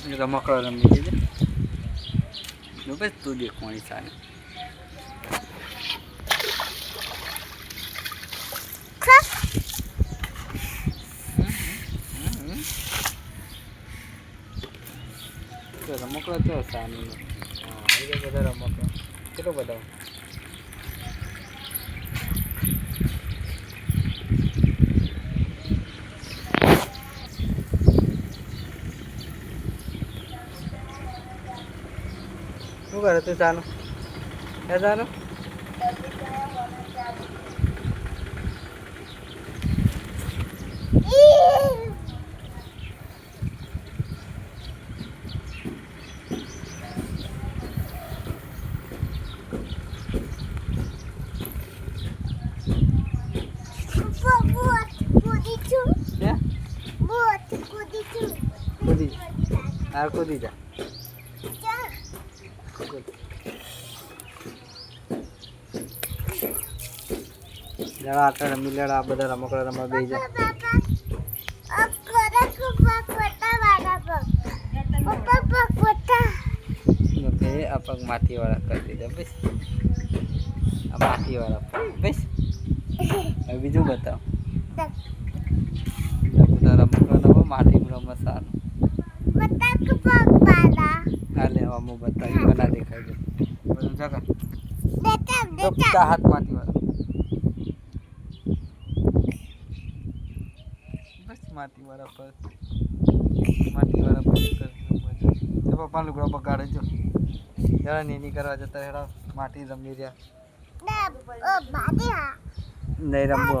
રમકડો રમી દેજે બસ તું દેખવાની સારી રમકડો તો સાની હા એ બધા રમકડો કેટલો બધા શું કરે તું ચાનું હે ચાનું કૂદી જા જરા આટલા રમી લેડા આ બધા રમકડા રમવા બેસી જાય આ પગ માટી વાળા કરી દીધા બસ આ માટી વાળા પગ બસ હવે બીજું બતાવ બધા રમકડા રમો માટી રમવા સારું હા લે અમુક બતાવી બના દેખાય છે બધું જગા બધા હાથ માટી વાળા બસ માટી વાળા પર પપ્પા લુગડો બગાડે જો જરા નીની કરવા જતા હેડા માટી રમી રહ્યા નહીં રમવો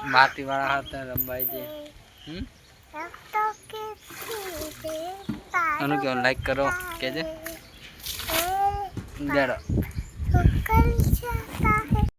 માટી વાળા હતા રમવાય છે આનું કેવું લાઈક કરો કેજે જરા